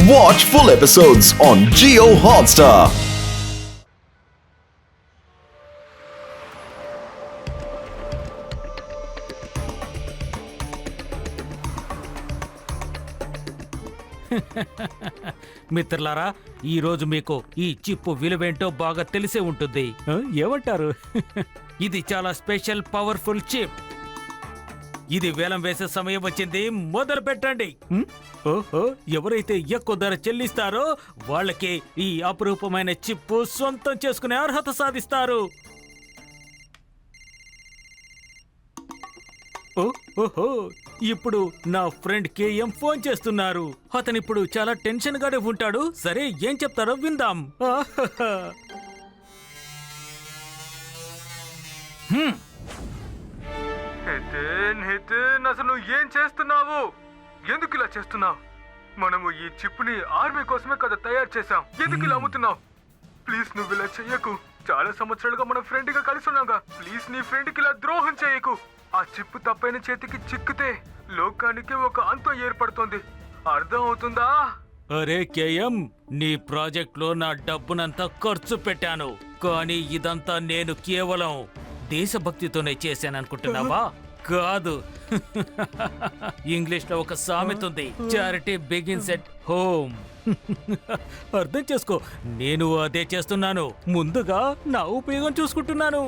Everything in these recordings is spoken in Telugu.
Watch full episodes on Jio Hotstar. మిత్రులారా, ఈ రోజు మీకు ఈ చిప్పు విలువేంటో బాగా తెలిసే ఉంటుంది. ఏమంటారు? ఇది చాలా స్పెషల్ పవర్ఫుల్ చిప్. ఇది వేలం వేసే సమయం వచ్చింది, మొదలు పెట్టండి. ఓహో, ఎవరైతే ఎక్కువ ధర చెల్లిస్తారో వాళ్ళకి ఈ అపురూపమైన చిప్పు సొంతం చేసుకునే అర్హత సాధిస్తారు. ఓహో, ఇప్పుడు నా ఫ్రెండ్ కేఎం ఫోన్ చేస్తున్నారు. అతనిప్పుడు చాలా టెన్షన్ గానే ఉంటాడు. సరే, ఏం చెప్తారో విందాం. అసలు నువ్వు ఏం చేస్తున్నావు? ఎందుకు ఇలా చేస్తున్నావు? మనము ఈ చిప్పుని ఆర్మీ కోసమే కదా తయారు చేసాం. ఎందుకు ఇలా అమ్ముతున్నావు? ప్లీజ్ నువ్వు ఇలా చెయ్యకు. చాలా సంవత్సరాలుగా మన ఫ్రెండ్ గా కలిసి ఉన్నాగా. ప్లీజ్ నీ ఫ్రెండ్ కి ఇలా ద్రోహం చేయకు. ఆ చిప్పు తప్పైన చేతికి చిక్కితే లోకానికి ఒక అంతం ఏర్పడుతుంది. అర్థం అవుతుందా? అరే కేఎం, నీ ప్రాజెక్ట్ లో నా డబ్బునంతా ఖర్చు పెట్టాను, కానీ ఇదంతా నేను కేవలం దేశభక్తితోనే చేశాననుకుంటున్నావా? కాదు. ఇంగ్లీష్ లో ఒక సామెత ఉంది, చారిటీ బిగిన్స్ ఎట్ హోమ్. అర్థం చేసుకో, నేను అదే చేస్తున్నాను. ముందుగా నా ఉపయోగం చూసుకుంటున్నాను.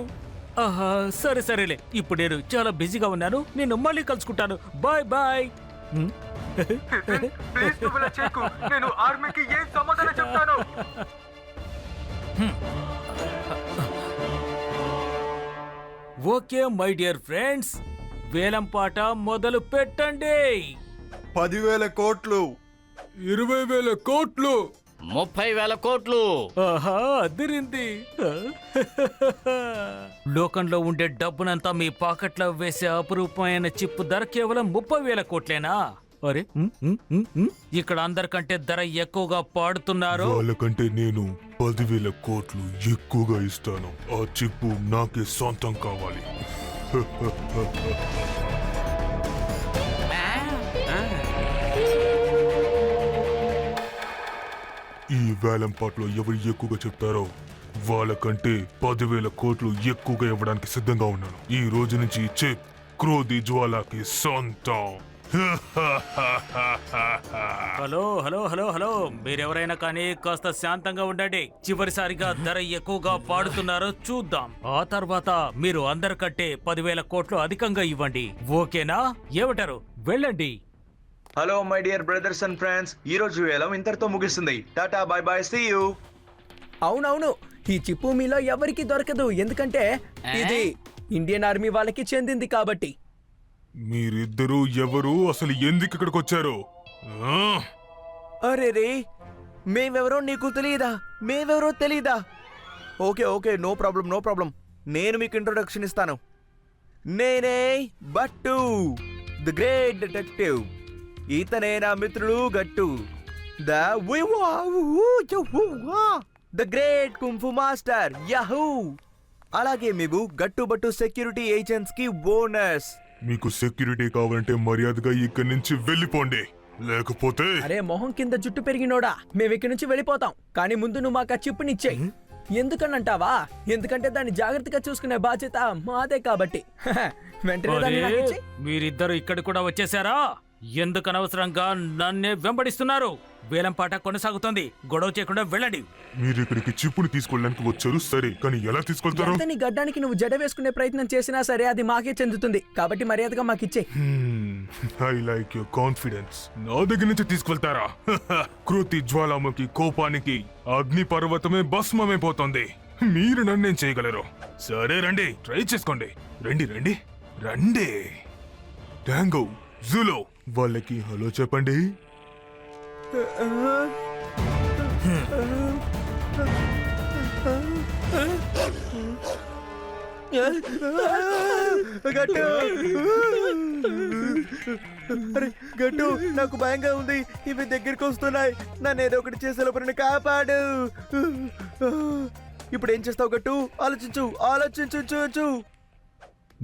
ఆహా, సరే సరేలే, ఇప్పుడు నేను చాలా బిజీగా ఉన్నాను. నేను మళ్ళీ కలుసుకుంటాను. Bye bye. ప్లీజ్ నువ్వు ఇలా చేయకు. నేను ఆర్మీకి ఏం సమాధానం చెప్తాను? ఓకే మై డియర్ ఫ్రెండ్స్, వేలం పాట మొదలు పెట్టండి. 10,000 కోట్లు, 20,000 కోట్లు, 30,000 కోట్లు. ఆహా, అదిరింది. లోకంలో ఉండే డబ్బునంతా మీ పాకెట్లో వేసే అపురూపమైన చిప్పు ధర కేవలం 30,000 కోట్లేనా? అరే, ఇక్కడ అందరికంటే ధర ఎక్కువగా పాడుతున్నారు. వాళ్ళకంటే నేను 10,000 కోట్లు ఎక్కువగా ఇస్తాను. ఆ చిప్పు నాకే సొంతం కావాలి. ఈ వేలం పాటలో ఎవరు ఎక్కువగా చెప్తారో వాళ్ళకంటే 10,000 కోట్లు ఎక్కువగా ఇవ్వడానికి సిద్ధంగా ఉన్నాను. ఈ రోజు నుంచి ఈ చిప్ క్రోధి జ్వాలకి సొంతం. హలో హలో హలో హలో, మీరెవరైనా కానీ కాస్త శాంతంగా ఉండండి. చివరిసారిగా ధర ఎక్కువగా పాడుతున్నారో చూద్దాం. ఆ తర్వాత మీరు అందరికంటే 10,000 కోట్లు అధికంగా ఇవ్వండి. ఓకేనా? ఏమంటారు? వెళ్ళండి. Hello my dear brothers and friends, ఈ రోజు వేలం ఇంతటితో ముగిస్తుంది. Tata bye bye, see you. అవునవును, ఈ చిప్పు మీలో ఎవరికి దొరకదు, ఎందుకంటే ఇది ఇండియన్ ఆర్మీ వాళ్ళకి చెందింది కాబట్టి. మీరిద్దరూ ఎవరు? అసలు ఎందుకు ఇక్కడికి వచ్చారు? అరే రే, మేమెవరో నీకు తెలియదా? మేమెవరో తెలీదా? Okay okay, no problem no problem. నేను మీకు ఇంట్రొడక్షన్ ఇస్తాను. నేనే బట్టు, ది గ్రేట్ డిటెక్టివ్. ఇతనే నా మిత్రుడు గట్టు, the great kung fu master Yahoo. అలాగే మీకు గట్టు బట్టు సెక్యూరిటీ ఏజెంట్స్ కి బోనస్. మీకు సెక్యూరిటీ కావాలంటే మర్యాదగా ఇక్కడి నుంచి వెళ్ళిపోండి, లేకపోతే... అరే మొహం కింద జుట్టు పెరిగినోడా, మేము ఇక్కడి నుంచి వెళ్ళిపోతాం. కానీ ముందు నువ్వు మాకు ఆ చిప్పునిచ్చేయి. ఎందుకనంటావా? ఎందుకంటే దాన్ని జాగ్రత్తగా చూసుకునే బాధ్యత మాదే కాబట్టి. వెంటనే దాన్ని నాకు ఇచ్చేయ్. మీరిద్దరు ఇక్కడ కూడా వచ్చేసారా? ఎందుకు అనవసరంగా నన్నే వెంబడిస్తున్నారు? వేలం పాట కొనసాగుతుంది, గొడవ చేయకుండా వెళ్ళండి. మీరు ఇక్కడికి చిప్పుని తీసుకెళ్ళడానికి వచ్చారు, సరే, కానీ ఎలా తీసుకెళ్తారు? ఎంత నీ గడ్డానికి నువ్వు జడ వేసుకునే ప్రయత్నం చేసినా సరే అది మాకే చెందుతుంది, కాబట్టి మర్యాదగా మాకిచ్చేయ్. I like your confidence. నా దగ్గర నుంచి తీసుకెళ్తారా? కృతి జ్వాలాముఖి కోపానికి అగ్ని పర్వతమే భస్మమైపోతుంది. మీరు నన్నేం చేయగలరు? సరే రండి, ట్రై చేసుకోండి. రండి రండి రండి. టాంగో, జులో, వాళ్ళకి హలో చెప్పండి. గట్టు, అరే గట్టు, నాకు భయంగా ఉంది. ఇవి దగ్గరికి వస్తున్నాయి. నన్ను ఏదో ఒకటి చేసే లోపల కాపాడు. ఇప్పుడు ఏం చేస్తావు గట్టు? ఆలోచించు ఆలోచించు.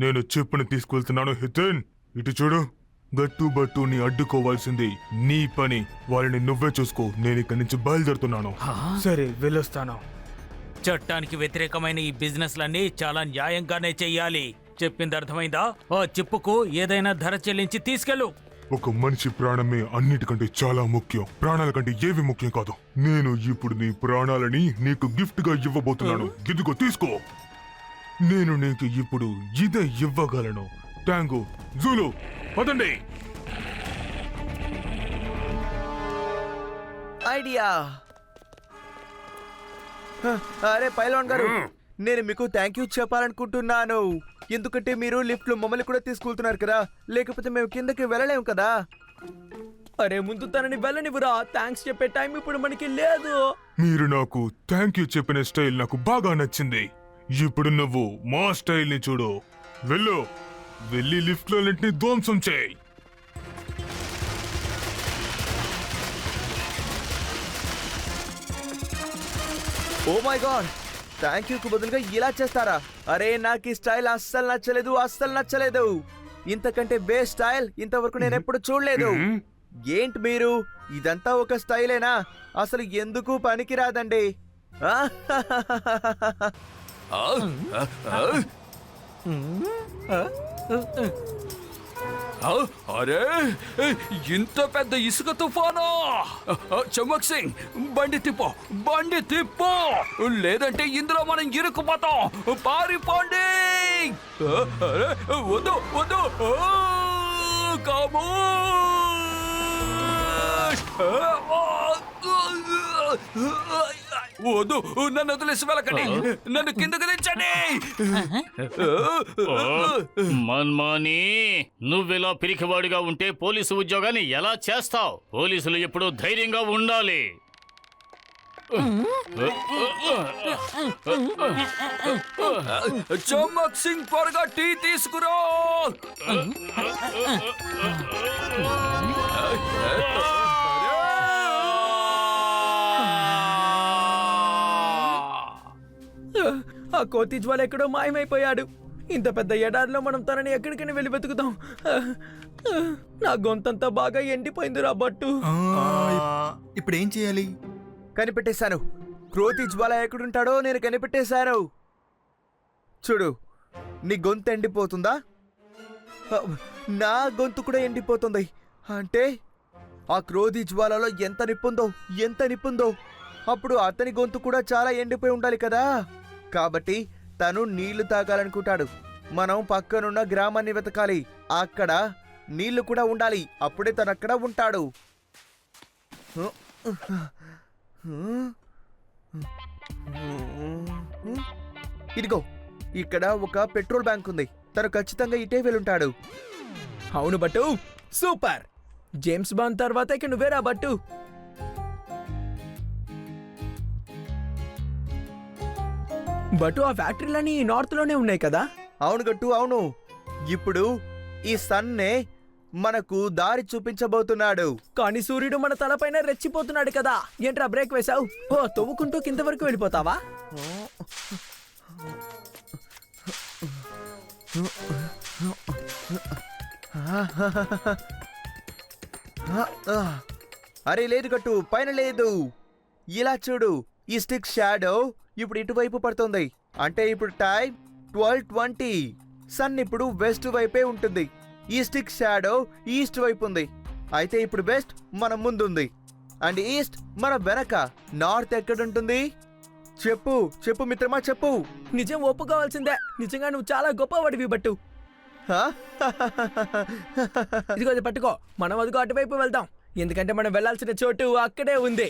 నేను చిప్పుని తీసుకెళ్తున్నాను. హితన్, ఇటు చూడు. గట్టు బట్టుని అడ్డుకోవాల్సింది నీ పని. వాళ్ళని నువ్వే చూసుకో. నేను ఇక్కడి నుంచి బయలుదేరుతున్నాను. సరే వెళ్ళొస్తాను. చట్టానికి వ్యతిరేకమైన ఈ బిజినెస్లన్నీ చాలా న్యాయంగానే చెయ్యాలి. చెప్పింది అర్థమైందా? ఆ చిప్పుకు ఏదైనా ధర చెల్లించి తీసుకెళ్ళు. ఒక మనిషి ప్రాణమే అన్నిటికంటే చాలా ముఖ్యం. ప్రాణాల కంటే ఏవి ముఖ్యం కాదు. నేను ఇప్పుడు నీ ప్రాణాలని నీకు గిఫ్ట్ గా ఇవ్వబోతున్నాను. ఇదిగో తీసుకో. నేను నీకు ఇప్పుడు ఇదే ఇవ్వగలను. ట్యాంగు జూలు పదండి. ఐడియా. అరే పైల్వాన్ గారు, నేను మీకు థ్యాంక్ యూ చెప్పాలనుకుంటున్నాను. ఎందుకంటే మీరు లిఫ్ట్ లో మమ్మల్ని కూడా తీసుకెళ్తున్నారు కదా, లేకపోతే మేము కిందకి వెళ్ళలేము కదా. అరే ముందు తనని వెళ్ళనివ్వరా. థ్యాంక్స్ చెప్పే టైం ఇప్పుడు మనకి లేదు. మీరు నాకు థ్యాంక్ యూ చెప్పిన స్టైల్ నాకు బాగా నచ్చింది. ఇప్పుడు నువ్వు మా స్టైల్ ని చూడు. వెళ్ళి లిఫ్ట్ లో ధ్వంసం చేయి. Oh my God, thank you go బదులుగా ఇలా చేస్తారా? అరే నాకు ఈ స్టైల్ అస్సలు నచ్చలేదు. ఇంతకంటే బెస్ట్ స్టైల్ ఇంతవరకు నేను ఎప్పుడు చూడలేదు. ఏంటి మీరు, ఇదంతా ఒక స్టైలేనా? అసలు ఎందుకు పనికిరాదండి. అరే ఇంత పెద్ద ఇసుక తుఫానా! చమక్ సింగ్, బండి తిప్పో, లేదంటే ఇందులో మనం ఇరుక్కుపోతాం. పారిపోండి! వద్దు వద్దు, నన్ను వదిలేసి వెళ్ళకండి. నన్ను కిందకు దించండి. మన్మాని, నువ్విలా పిరికివాడిగా ఉంటే పోలీసు ఉద్యోగాన్ని ఎలా చేస్తావు? పోలీసులు ఎప్పుడూ ధైర్యంగా ఉండాలి. చమక్ సింగ్, త్వరగా టీ తీసుకురా. ఆ కోతి జ్వాల ఎక్కడో మాయమైపోయాడు. ఇంత పెద్ద ఎడారిలో మనం తనని ఎక్కడికైనా వెళ్ళి వెతుకుదాం. నా గొంతంతా బాగా ఎండిపోయింది రా బట్టు. ఇప్పుడు ఏం చేయాలి? కనిపెట్టేశాను. క్రోతి జ్వాల ఎక్కడుంటాడో నేను కనిపెట్టేశాను. చూడు, నీ గొంతు ఎండిపోతుందా? నా గొంతు కూడా ఎండిపోతుంది. అంటే ఆ క్రోధి జ్వాలలో ఎంత నిప్పుందో అప్పుడు అతని గొంతు కూడా చాలా ఎండిపోయి ఉండాలి కదా. కాబట్టి తను నీళ్లు తాగాలనుకుంటాడు. మనం పక్కనున్న గ్రామాన్ని వెతకాలి. అక్కడ నీళ్లు కూడా ఉండాలి. అప్పుడే తను అక్కడ ఉంటాడు. ఇదిగో, ఇక్కడ ఒక పెట్రోల్ బ్యాంక్ ఉంది. తను ఖచ్చితంగా ఇటే వెళ్ళుంటాడు. అవును బట్టు, సూపర్. జేమ్స్ బాండ్ తర్వాత ఇక నువ్వేరా బట్టు. బట్టు, ఆ ఫ్యాక్టరీలన్నీ నార్త్ లోనే ఉన్నాయి కదా? అవును గట్టు, అవును. ఇప్పుడు ఈ సన్నే మనకు దారి చూపించబోతున్నాడు. కానీ సూర్యుడు మన తలపైన రెచ్చిపోతున్నాడు కదా. ఏంట్రా బ్రేక్ వేసావు? ఓ, తవ్వుకుంటూ కింద వరకు వెళ్ళిపోతావా? అరే లేదు గట్టు, పైన లేదు. ఇలా చూడు, ఈ స్టిక్ షాడో ఇప్పుడు ఇటువైపు పడుతుంది. అంటే ఇప్పుడు టైం 12:20. సన్ ఇప్పుడు వెస్ట్ వైపే ఉంటుంది. ఈ స్టిక్ షాడో ఈస్ట్ వైపు ఉంది. అయితే ఇప్పుడు వెస్ట్ మన ముందుంది అండ్ ఈస్ట్ మన వెనక. నార్త్ ఎక్కడుంటుంది? చెప్పు మిత్రమా, చెప్పు. నిజం ఒప్పుకోవాల్సిందే. నిజంగా నువ్వు చాలా గొప్పవాడివి బట్టు. ఇదిగో అది పట్టుకో. మనం అదిగో అటువైపు వెళ్దాం. ఎందుకంటే మనం వెళ్ళాల్సిన చోటు అక్కడే ఉంది.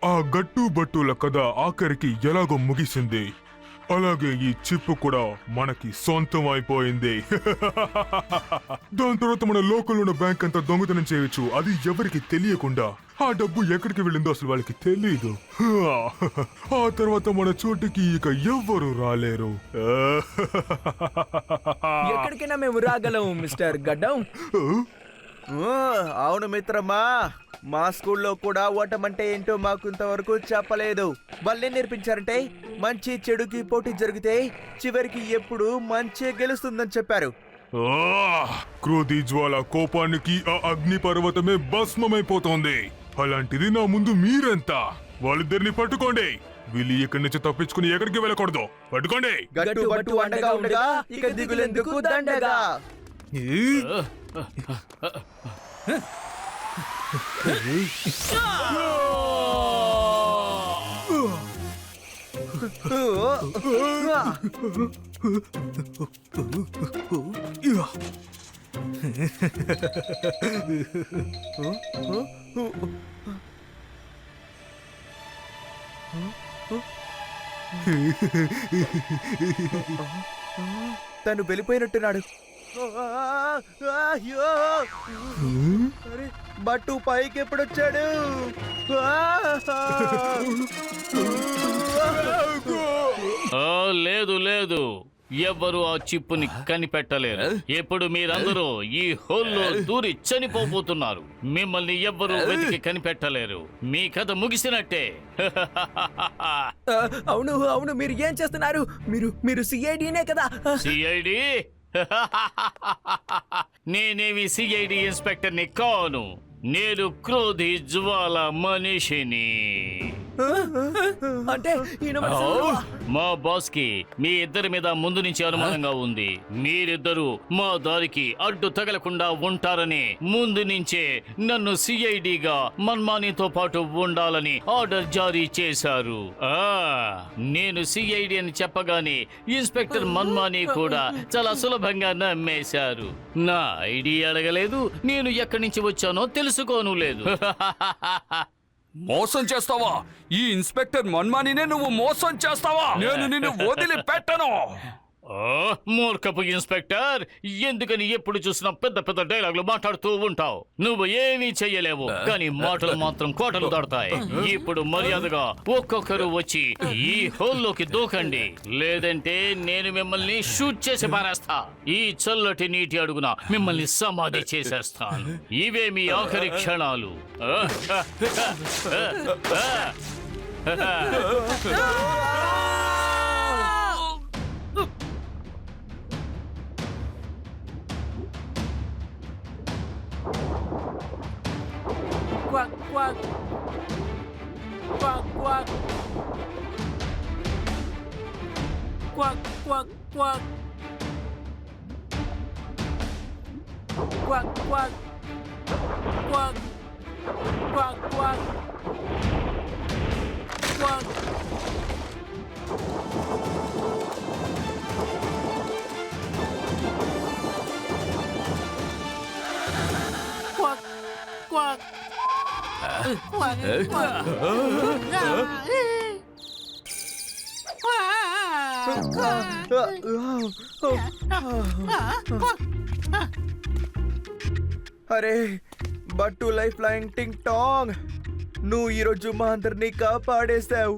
ఆ గట్టు బట్టుల కథ ఆఖరికి ఎలాగో ముగిసింది. అలాగే ఈ చిప్పు కూడా మనకి సొంతం అయిపోయింది. దాని తర్వాత మన లోకల్ ఉన్న బ్యాంక్ అంతా దొంగతనం చేయొచ్చు. అది ఎవరికి తెలియకుండా. ఆ డబ్బు ఎక్కడికి వెళ్ళిందో అసలు వాళ్ళకి తెలియదు. ఆ తర్వాత మన చోటుకి ఇక ఎవ్వరు రాలేరు. ఎక్కడికైనా మేము రాగలం మిస్టర్ గడ్డం. అవును మిత్రమా, మా స్కూల్లో కూడా ఓటమంటే ఏంటో మాకు ఇంతవరకు చెప్పలేదు. వాళ్ళే నేర్పించారంటే మంచి చెడుకి పోటీ జరిగితే చివరికి ఎప్పుడు మంచి గెలుస్తుందని చెప్పారు. క్రోధి జ్వాల కోపానికి ఆ అగ్ని పర్వతమే భస్మమైపోతోంది. అలాంటిది నా ముందు మీరెంత? వాళ్ళిద్దరిని పట్టుకోండి. వీళ్ళు ఇక్కడి నుంచి తప్పించుకుని ఎక్కడికి వెళ్ళకూడదు. పట్టుకోండి. గట్టు బట్టు అండగా ఉండగా ఇక దిగులెందుకు దండగా. తను వెళ్ళిపోయినట్టున్నాడు. అయ్యో! అరే, బట్టు పైకి ఎప్పుడొచ్చాడు? లేదు లేదు, ఎవ్వరు ఆ చిప్పుని కనిపెట్టలేరు. ఇప్పుడు మీరందరూ ఈ హోల్లో దూరి చనిపోబోతున్నారు. మిమ్మల్ని ఎవ్వరూ వెతికి కనిపెట్టలేరు. మీ కథ ముగిసినట్టే. అవును అవును, మీరు ఏం చేస్తున్నారు? మీరు సిఐడినే కదా? సిఐడి? నేనేమి సిఐడి ఇన్స్పెక్టర్ని కాను. నేను క్రోధి జ్వాల మనిషిని. అంటే మా బాస్ కి మీ ఇద్దరి మీద ముందు నుంచి అనుమానంగా ఉంది. మీరిద్దరూ మా దారికి అడ్డు తగలకుండా ఉంటారని ముందు నుంచే నన్ను సిఐడిగా మన్మానితో పాటు ఉండాలని ఆర్డర్ జారీ చేశారు. నేను సిఐడి అని చెప్పగానే ఇన్స్పెక్టర్ మన్మాని కూడా చాలా సులభంగా నమ్మేశారు. నా ఐడి అడగలేదు, నేను ఎక్కడి నుంచి వచ్చానో తెలుసుకోను లేదు. మోసం చేస్తావా? ఈ ఇన్స్పెక్టర్ మన్మానినే నువ్వు మోసం చేస్తావా? నేను నిన్ను వదిలిపెట్టను. మూర్ఖపు ఇన్స్పెక్టర్, ఎందుకని ఎప్పుడు చూసినా పెద్ద పెద్ద డైలాగులు మాట్లాడుతూ ఉంటావు? నువ్వు ఏమీ చెయ్యలేవు, కానీ మాటలు మాత్రం కోటలు దాడతాయి. ఇప్పుడు మర్యాదగా ఒక్కొక్కరు వచ్చి ఈ హోల్లోకి దూకండి, లేదంటే నేను మిమ్మల్ని షూట్ చేసి పారేస్తా. ఈ చల్లటి నీటి అడుగున మిమ్మల్ని సమాధి చేసేస్తాను. ఇవే మీ ఆఖరి క్షణాలు. Quack, quack. Quack, quack. Quack, quack, quack. Quack, quack. Quack. Quack, quack. Quack. Quack, quack. అరే బట్టు లైఫ్ లైన్ టింగ్ టాంగ్, నువ్వు ఈరోజు మా అందరినీ కాపాడేశావు.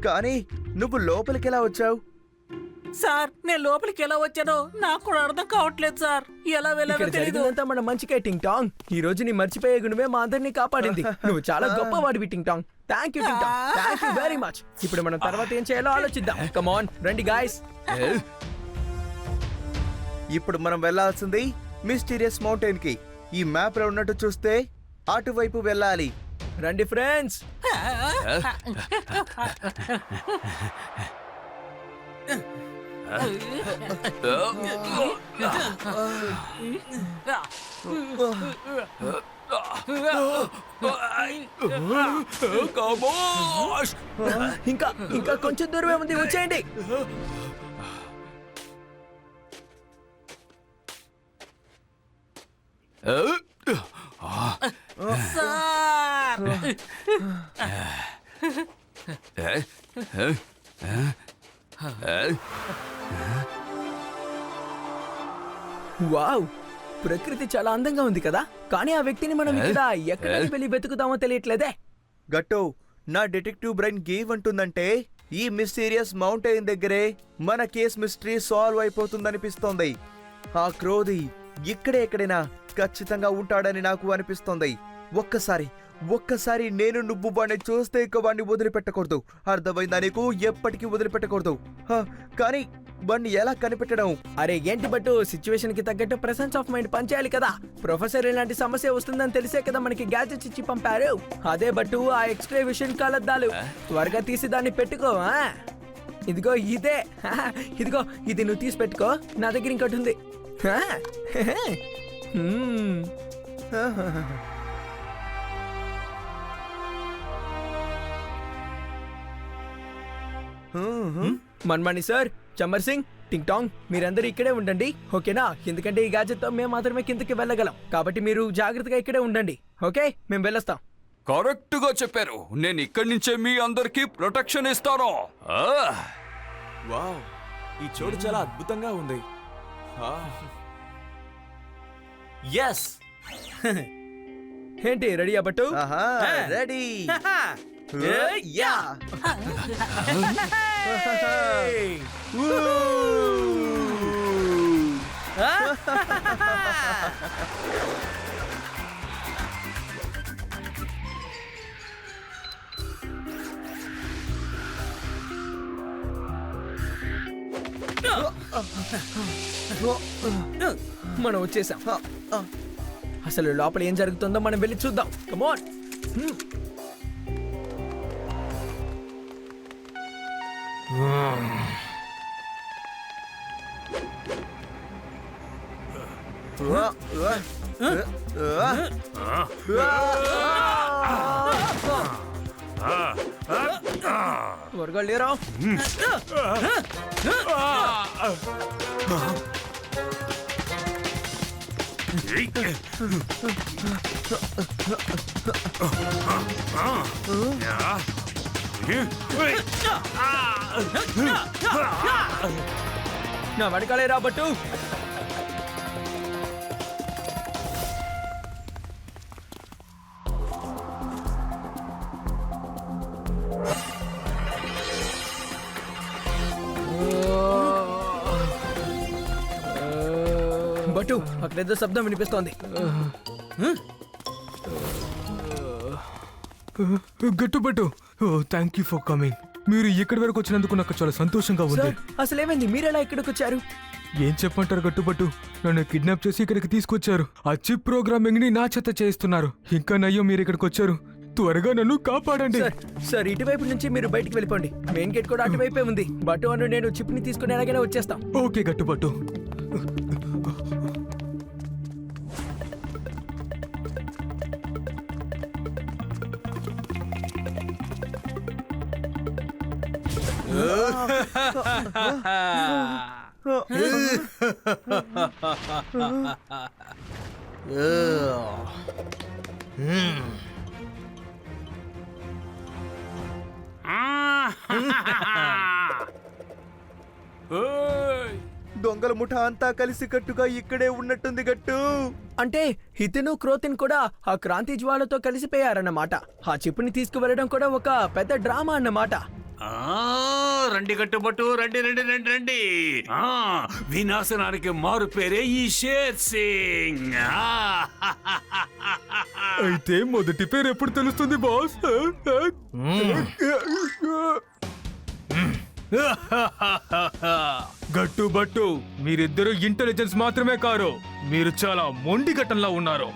కానీ నువ్వు లోపలికి ఎలా వచ్చావు? సార్, నేను లోపలికి ఎలా వచ్చానో నాకు కూడా అర్థం కావట్లేదు సార్. ఎలా వెళ్ళాలో తెలియదు. జరిగిందంతా మన మంచికే టింగ్ టాంగ్. ఈ రోజు నీ మర్చిపోయే గుణమే మా అందరినీ కాపాడింది. నువ్వు చాలా గొప్పవాడివి ting tong. Thank you ting tong, thank you very much. ఇప్పుడు మనం తర్వాత ఏం చేయాలో ఆలోచిద్దాం. కమ్ ఆన్, రండి గాయ్స్. ఇప్పుడు మనం వెళ్ళాల్సింది మిస్టీరియస్ మౌంటైన్ కి. ఈ మ్యాప్ లో ఉన్నట్టు చూస్తే అటువైపు వెళ్ళాలి. రండి ఫ్రెండ్స్. ఇంకా కొంచెం దూరమే ఉంది, వచ్చేయండి. వావ్, ప్రకృతి చాలా అందంగా ఉంది కదా. కానీ ఆ వ్యక్తిని మనం ఇక్కడ ఎక్కడ వెళ్ళి వెతుకుతామో తెలియట్లేదే. గట్టో, నా డిటెక్టివ్ బ్రెయిన్ గేవ్ అంటుందంటే ఈ మిస్టీరియస్ మౌంటైన్ దగ్గరే మన కేస్ మిస్టరీ సాల్వ్ అయిపోతుందనిపిస్తోంది. ఆ క్రోధి ఇక్కడే ఎక్కడైనా ఖచ్చితంగా ఉంటాడని నాకు అనిపిస్తోంది. ఒక్కసారి నేను నువ్వు వాడిని చూస్తే ఇక వాడిని వదిలిపెట్టకూడదు. అర్థమైందా నీకు? ఎప్పటికీ వదిలిపెట్టకూడదు. కానీ వాడిని ఎలా కనిపెట్టడం? అరే ఏంటి బట్టు, సిచ్యువేషన్ కి తగ్గట్టు ప్రెసెన్స్ ఆఫ్ మైండ్ పనిచేయాలి కదా. ప్రొఫెసర్ ఇలాంటి సమస్య వస్తుందని తెలిసే కదా మనకి గ్యాజెట్స్ ఇచ్చి పంపారు. అదే బట్టు ఆ ఎక్స్ట్రా విషన్ కలద్దాలు త్వరగా తీసి దాన్ని పెట్టుకో. ఇదిగో ఇదే, ఇదిగో ఇది నువ్వు తీసి పెట్టుకో. నా దగ్గర ఇంకోటి ఉంది. మన్మణి సార్, చమ్మర్ సింగ్, టింగ్ టాంగ్, మీరందరూ ఇక్కడే ఉండండి, ఓకేనా? ఎందుకంటే ఈ గ్యాజెట్ తో మేము మాత్రమే కిందకి వెళ్ళగలం. కాబట్టి మీరు జాగ్రత్తగా ఇక్కడే ఉండండి, ఓకే? మేము వెళ్ళొస్తాం. కరెక్ట్ గా చెప్పారు. నేను ఇక్కడి నుంచే మీ అందరికి ప్రొటెక్షన్ ఇస్తాను. వావ్, ఈ చోటు చాలా అద్భుతంగా ఉంది. ఎస్. ఏంటి రెడీయా బట్టు? రెడీ. యా. మనం వచ్చేసాం. అసలు లోపల ఏం జరుగుతుందో మనం వెళ్ళి చూద్దాం. కమోన్. త్వరగా లేరా. నా వెనకాలే రా బట్టు. బట్టు, అక్కడేదో శబ్దం వినిపిస్తోంది. గట్టుబట్టు, థ్యాంక్ యూ ఫర్ కమింగ్. మీరు ఇక్కడి వరకు వచ్చినందుకు నాకు చాలా సంతోషంగా ఉంది. అసలేమైంది? మీరెలా ఇక్కడికి వచ్చారు? ఏం చెప్పంటారు గట్టుబట్టు, నన్ను కిడ్నాప్ చేసి ఇక్కడికి తీసుకొచ్చారు. ఆ చిప్ ప్రోగ్రామింగ్ ని నా చేత చేయిస్తున్నారు. ఇంకా నయ్యో మీరు ఇక్కడికి వచ్చారు. త్వరగా నన్ను కాపాడండి. సార్, ఇటువైపు నుంచి మీరు బయటికి వెళ్ళిపోండి. మెయిన్ గేట్ కూడా అటువైపే ఉంది. బట్టు అను నేను చిప్ ని తీసుకుని ఎలాగైనా వచ్చేస్తాం. ఓకే గట్టుబట్టు. దొంగల ముఠా అంతా కలిసి కట్టుగా ఇక్కడే ఉన్నట్టుంది గట్టు. అంటే హితను క్రోతిన్ కూడా ఆ క్రాంతి జ్వాలతో కలిసిపోయారన్నమాట. ఆ చిప్పుని తీసుకువెళ్ళడం కూడా ఒక పెద్ద డ్రామా అన్నమాట. రండి కట్టుబట్టు, రండి రండి రండి రండి. వినాశనానికి మారు పేరే ఈ షేర్ సింగ్. అయితే మొదటి పేరు ఎప్పుడు తెలుస్తుంది బాస్? గట్టుబట్టు, మీరిద్దరు ఇంటెలిజెన్స్ మాత్రమే కారు, మీరు చాలా మొండి ఘటనలా ఉన్నారు.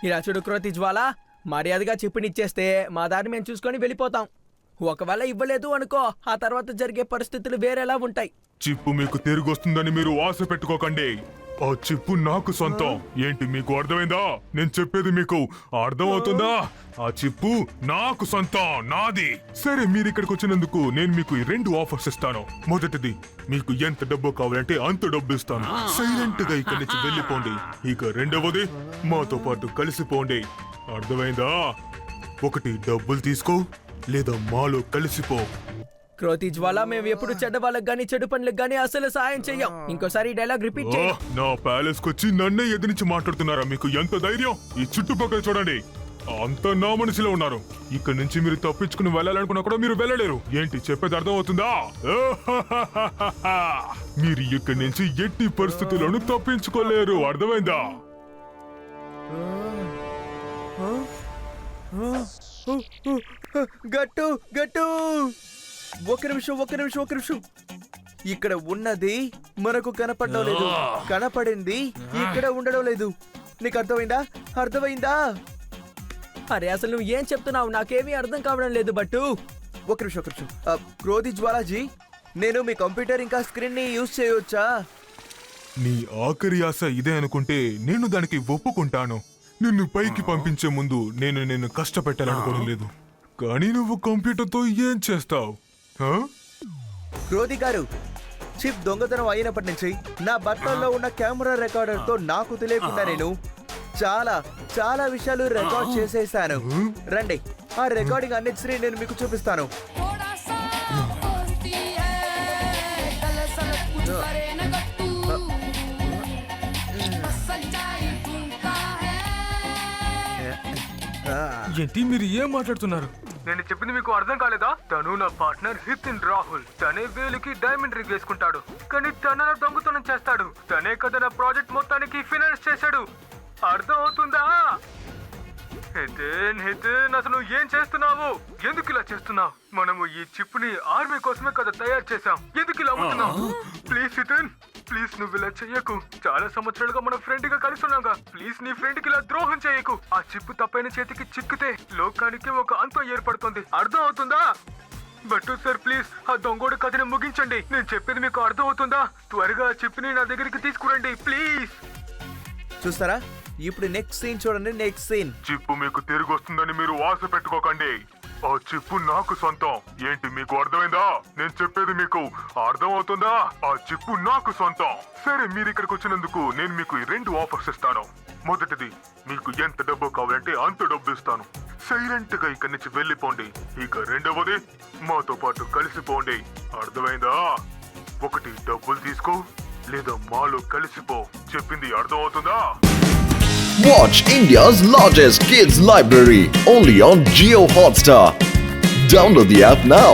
ఇలా చూడు క్రోతి జ్వాల, మర్యాదగా చిప్పునిచ్చేస్తే మా దారి మేము చూసుకొని వెళ్ళిపోతాం. ఒకవేళ ఇవ్వలేదు అనుకో, ఆ తర్వాత జరిగే పరిస్థితులు వేరేలా ఉంటాయి. చిప్పు మీకు తిరిగి వస్తుందని మీరు ఆశ పెట్టుకోకండి. ఆ చిప్పు నాకు సొంతం. ఏంటి మీకు అర్థమైందా? నేను చెప్పేది మీకు అర్థం అవుతుందా? ఆ చిప్పు నాకు సొంతం, నాది. సరే, మీరు ఇక్కడికి వచ్చినందుకు నేను మీకు 2 ఆఫర్స్ ఇస్తాను. మొదటిది, మీకు ఎంత డబ్బు కావాలంటే అంత డబ్బు ఇస్తాను. సైలెంట్ గా ఇక్కడి నుంచి వెళ్ళిపోండి. ఇక రెండవది, మాతో పాటు కలిసిపోండి. అర్థమైందా? ఒకటి డబ్బులు తీసుకో, లేదా మాలో కలిసిపో. క్రోతి జ్వాల, మేము ఎప్పుడు చెడ్డ వాళ్ళకి గానీ చెడు పనులకు గానీ అసలు సాయం చెయ్యం. ఇంకోసారి డైలాగ్ రిపీట్ చేయి. నా ప్యాలెస్ కొచ్చి నన్నే ఎదిరించి మాట్లాడుతున్నారా? మీకు ఎంత ధైర్యం? ఈ చుట్టుపక్కల చూడండి, అంత నా మనిషిలో ఉన్నారు. ఇక్కడ నుంచి మీరు తప్పించుకుని వెళ్ళాలనుకున్నా కూడా మీరు వెళ్ళలేరు. ఏంటి చెప్పేది అర్థం అవుతుందా? మీరు ఇక్కడి నుంచి ఎట్టి పరిస్థితుల్లోనూ తప్పించుకోలేరు. అర్థమైందా? గట్టు గట్టు ఒక నిమిషం ఇక్కడ ఉన్నది మనకు కనపడడం లేదు, కనపడింది ఇక్కడ ఉండడం లేదు. నీకు అర్థమైందా? అరే అసలు నువ్వు ఏం చెప్తున్నావు? నాకేమీ అర్థం కావడం లేదు బట్టు. ఒక నిమిషం. క్రోధి జ్వాలాజీ, నేను మీ కంప్యూటర్ ఇంకా స్క్రీన్ ని యూజ్ చేయవచ్చా? నీ ఆఖరి ఆశ ఇదే అనుకుంటే నేను దానికి ఒప్పుకుంటాను. నిన్ను పైకి పంపించే ముందు నేను కష్టపెట్టాలనుకోవడం లేదు. కానీ నువ్వు కంప్యూటర్తో ఏం చేస్తావు? క్రోధి గారు, చిప్ దొంగతనం అయినప్పటి నుంచి నా బట్టల్లో ఉన్న కెమెరా రికార్డర్ తో నాకు తెలియకుండా నేను చాలా విషయాలు రికార్డ్ చేసేసాను. రండి, ఆ రికార్డింగ్ అన్నిటిని నేను మీకు చూపిస్తాను. ఏంటి మీరు ఏం మాట్లాడుతున్నారు? నేను చెప్పింది మీకు అర్థం కాలేదా? తను నా పార్ట్నర్ హితిన్ రాహుల్. తనే వేలుకి డైమండ్ రింగ్ వేసుకుంటాడు, కానీ తన నా దొంగతనం చేస్తాడు. తనే కదా నా ప్రాజెక్ట్ మొత్తానికి ఫైనాన్స్ చేశాడు. అర్థం అవుతుందా? హితిన్, అసలు ఏం చేస్తున్నావు? ఎందుకు ఇలా చేస్తున్నావు? మనము ఈ చిప్ ని ఆర్మీ కోసమే కదా తయారు చేసాం. ఎందుకు ఇలా అమ్ముతున్నావు? ప్లీజ్ హితిన్, ప్లీజ్ నువ్వు ఇలా చెయ్యకు. చాలా సంవత్సరాలుగా మన ఫ్రెండ్ గా కలిసి ఉన్నాగా. ప్లీజ్ నీ ఫ్రెండ్ కి ఇలా ద్రోహం చేయకు. ఆ చిప్పు తప్పైన చేతికి చిక్కితే లోకానికి ఒక అంతం ఏర్పడుతుంది. అర్థం అవుతుందా? బట్టు సార్, ప్లీజ్ ఆ దొంగోడు కథని ముగించండి. నేను చెప్పింది మీకు అర్థం అవుతుందా? త్వరగా ఆ చిప్ ని నా దగ్గరికి తీసుకురండి ప్లీజ్. చూస్తారా? ఇప్పుడు నెక్స్ట్ సీన్ చూడండి. Next scene. చిప్పు మీకు తిరిగి వస్తుందని మీరు ఆశ పెట్టుకోకండి. ఆ చిప్పు నాకు సొంతం. ఏంటి మీకు అర్థమైందా? నేను చెప్పేది మీకు అర్థం అవుతుందా? ఆ చిప్పు నాకు సొంతం. సరే, మీరు ఇక్కడికి వచ్చినందుకు నేను మీకు 2 ఆఫర్స్ ఇస్తాను. మొదటిది, మీకు ఎంత డబ్బు కావాలంటే అంత డబ్బు ఇస్తాను. సైలెంట్ గా ఇక్కడి నుంచి వెళ్ళిపోండి. ఇక రెండవది, మాతో పాటు కలిసిపోండి. అర్థమైందా? ఒకటి డబ్బులు తీసుకో, లేదా మాలో కలిసిపో. చెప్పింది అర్థం అవుతుందా? Watch India's largest kids library only on Jio Hotstar. Download the app now.